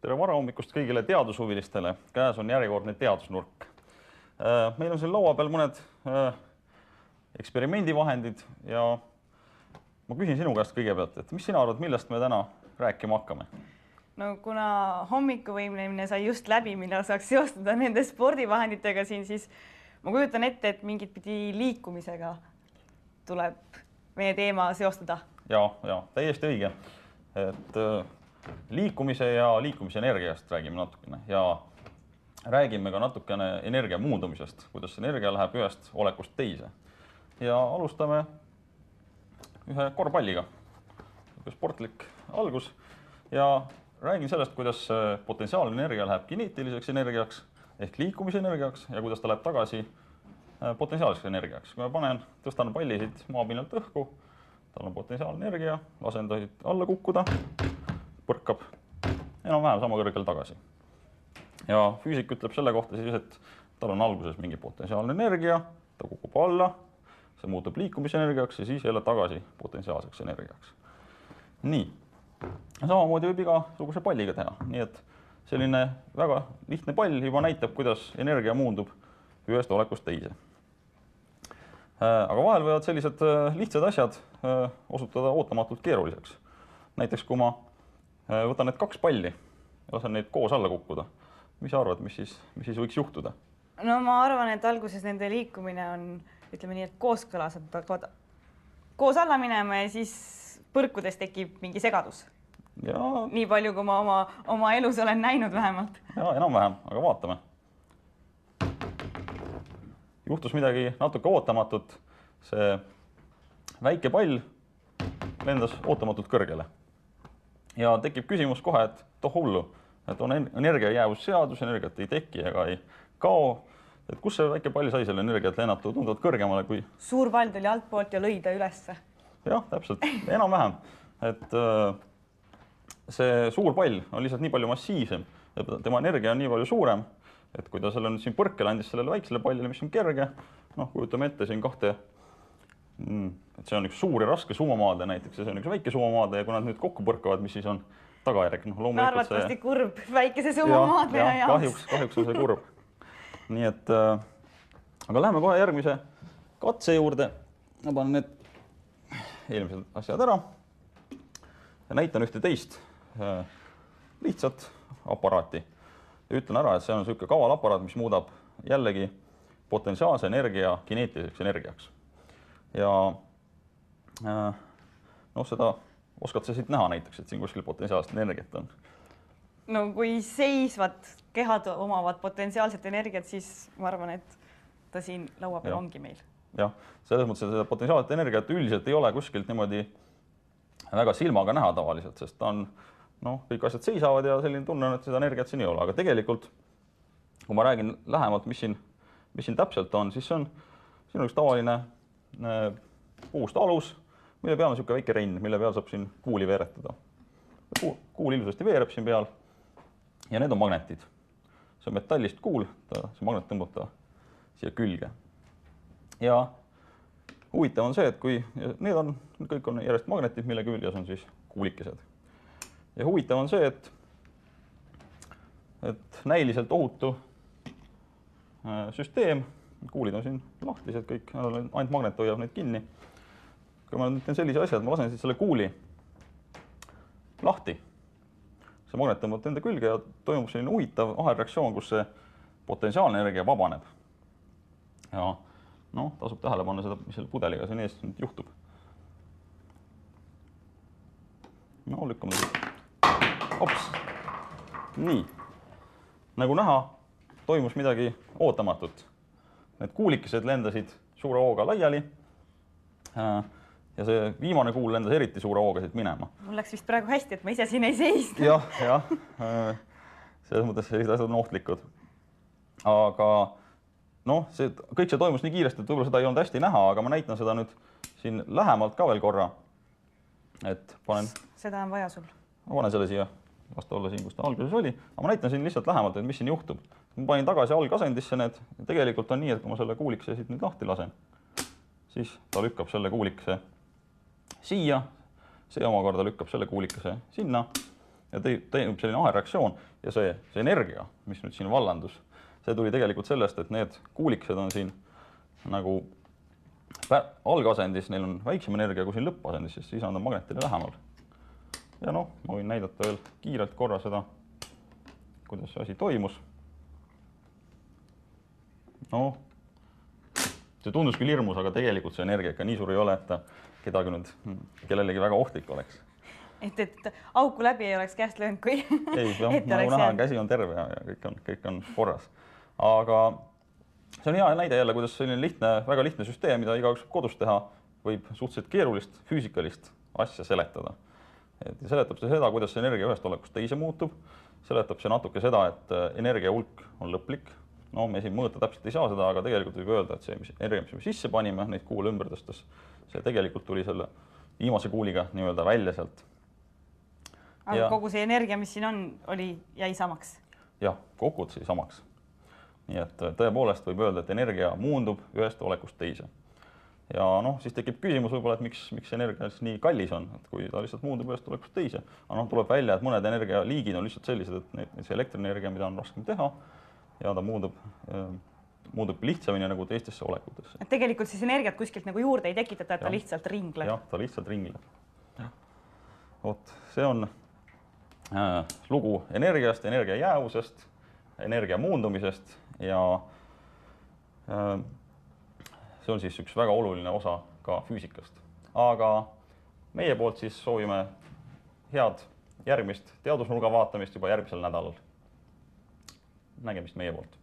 Tere varahommikust kõigile teadushuvilistele. Käes on järjekordne teadusnurk. Meil on siin laua peal mõned eksperimendivahendid ja ma küsin sinu käest kõigepealt, et mis sina arvad, millest me täna rääkima hakkame? No kuna hommikuvõimlemine sai just läbi, millal saaks seostada nende spordivahenditega siin, siis ma kujutan ette, et mingit pidi liikumisega tuleb meie teema seostada. Ja, täiesti õige. Et liikumise ja liikumisenergiast räägime natukene ja räägime ka natukene energia muundumisest, kuidas energia läheb ühest olekust teise. Ja alustame ühe korvpalliga. Sportlik algus ja räägin sellest, kuidas potentsiaalne energia läheb kineetiliseks energiaks ehk liikumisenergiaks ja kuidas ta läheb tagasi potentsiaalseks energiaks. Kui ma tõstan pallisid maapinnalt õhku, tal on potentsiaalne energia, lasen ta alla kukkuda, põrkab enam-vähem sama kõrgel tagasi. Ja füüsik ütleb selle kohta siis, et tal on alguses mingi potentsiaalne energia, ta kukub alla, see muutub liikumisenergiaks ja siis jälle tagasi potentsiaalseks energiaks. Nii, samamoodi võib igasuguse palliga teha, nii et selline väga lihtne pall juba näitab, kuidas energia muundub ühest olekust teise. Aga vahel võivad sellised lihtsad asjad osutada ootamatult keeruliseks. Näiteks kui ma võtan need kaks palli ja lasen neid koos alla kukkuda, mis sa arvad, mis siis võiks juhtuda? No ma arvan, et alguses nende liikumine on, ütleme nii, et kooskõlas, et peavad koos alla minema ja siis põrkudes tekib mingi segadus. Ja, nii palju, kui ma oma elus olen näinud vähemalt. Ja, enam-vähem, aga vaatame. Juhtus midagi natuke ootamatut. See väike pall lendas ootamatult kõrgele. Ja tekib küsimus kohe, et hullu, et on energiajäävusseadus, energiat ei teki ega ei kao. Et kus see väike pall sai selle energiat lennata tunduvalt kõrgemale kui... Suur pall tuli altpoolt ja lõi ta ülesse. Jah, täpselt, enam-vähem. Et see suur pall on lihtsalt nii palju massiivsem ja tema energia on nii palju suurem, et kui ta selle siin põrkel andis sellele väiksele pallile, mis on kerge, kujutame ette siin kahte, et see on üks suur ja raske summamaade näiteks ja see on üks väike summamaade ja kui nad nüüd kokku põrkavad, mis siis on tagajärg? Arvatavasti kurb väikese summamaade jaoks. Kahjuks on see kurb. Nii et, aga läheme kohe järgmise katse juurde. Ma panen need eelmised asjad ära ja näitan ühte teist lihtsat aparaati. Ja ütlen ära, et see on selline kaval aparaat, mis muudab jällegi potentsiaalse energia kineetiliseks energiaks. Ja seda oskad sa siit näha näiteks, et siin kuskil potentsiaalset energiat on. No kui seisvad kehad omavad potentsiaalset energiat, siis ma arvan, et ta siin laua peal ongi meil. Jah, selles mõttes, et seda potentsiaalset energiat üldiselt ei ole kuskilt niimoodi väga silmaga näha tavaliselt, sest ta on, kõik asjad seisavad ja selline tunne on, et seda energiat siin ei ole. Aga tegelikult, kui ma räägin lähemalt, mis siin täpselt on, siis siin on üks tavaline puust alus, mille peal on selline väike renn, mille peal saab siin kuuli veeretada. Kuul ilusasti veereb siin peal ja need on magnetid. See on metallist kuul, see magnet tõmbata siia külge. Ja huvitav on see, et kui kõik on järjest magnetid, mille küljes on siis kuulikesed. Ja huvitav on see, et näiliselt ohutu süsteem, kuulid on siin lahtised kõik, ainult magnet hoiab neid kinni. Kui ma teen sellise asja, et ma lasen selle kuuli lahti, see magnet tõmbab enda külge ja toimub selline huvitav ahelreaktsioon, kus see potentsiaalne energia vabaneb. Ja tasub tähele panna seda, mis selle pudeliga siin ees nüüd juhtub. Lükkame seda. Ops. Nii. Nagu näha, toimus midagi ootamatut. Need kuulikesed lendasid suure hooga laiali ja see viimane kuul lendas eriti suure hooga siit minema. Mul läks vist praegu hästi, et ma ise siin ei seista. Jah. Selles mõttes sellised asjad on ohtlikud. Aga kõik see toimus nii kiiresti, et võib-olla seda ei olnud hästi näha, aga ma näitan seda nüüd siin lähemalt ka veel korra. Seda on vaja sul. Ma panen selle siia vastu olla siin, kus ta alguses oli, aga ma näitan siin lihtsalt lähemalt, et mis siin juhtub. Ma panin tagasi algasendisse need, tegelikult on nii, et kui ma selle kuulikese siit nüüd lahti lasen, siis ta lükkab selle kuulikese siia, see omakorda lükkab selle kuulikese sinna ja toimub selline ahelreaktsioon ja see energia, mis nüüd siin vallandus, see tuli tegelikult sellest, et need kuulikesed on siin nagu algasendis, neil on väiksem energia kui siin lõppasendis, sest siis on ta magnetile lähemal. Ja noh, ma võin näidata veel kiirelt korra seda, kuidas see asi toimus. No, see tundus küll hirmus, aga tegelikult see energia ikka nii suur ei ole, et ta kedagi nüüd kellelegi väga ohtlik oleks. Et auku läbi ei oleks käest löönud, kui ei, nagu näha, käsi on terve ja kõik on korras. Aga see on hea näide jälle, kuidas selline väga lihtne süsteem, mida igaüks kodus teha, võib suhteliselt keerulist füüsikalist asja seletada. Et seletab see seda, kuidas energia ühest olekust teise muutub. Seletab see natuke seda, et energia hulk on lõplik. No, me siin mõõta täpselt ei saa seda, aga tegelikult võib öelda, et see energia, mis me sisse panime, neid kuule ümber tõstes, see tegelikult tuli selle viimase kuuliga nii-öelda välja sealt. Aga kogu see energia, mis siin on, jäi samaks? Jah, kokkuvõttes jäi samaks. Nii et tõepoolest võib öelda, et energia muundub ühest olekust teise. Ja noh, siis tekib küsimus võib-olla, et miks energia nii kallis on, et kui ta lihtsalt muundub ühest olekust teise. Aga noh, tuleb välja, et mõned energialiigid on lihtsalt sellised, et see elektrienergia, mida on raskem teha, ja ta muudub lihtsamini nagu teistesse olekutesse. Et tegelikult siis energiat kuskilt nagu juurde ei tekitata, et ta lihtsalt ringleb. Jah, ta lihtsalt ringleb. Vot, see on lugu energiast, energia jäävusest, energia muundumisest ja see on siis üks väga oluline osa ka füüsikast. Aga meie poolt siis soovime head järgmist teadusnurga vaatamist juba järgmisel nädalal. Nägemist meie poolt.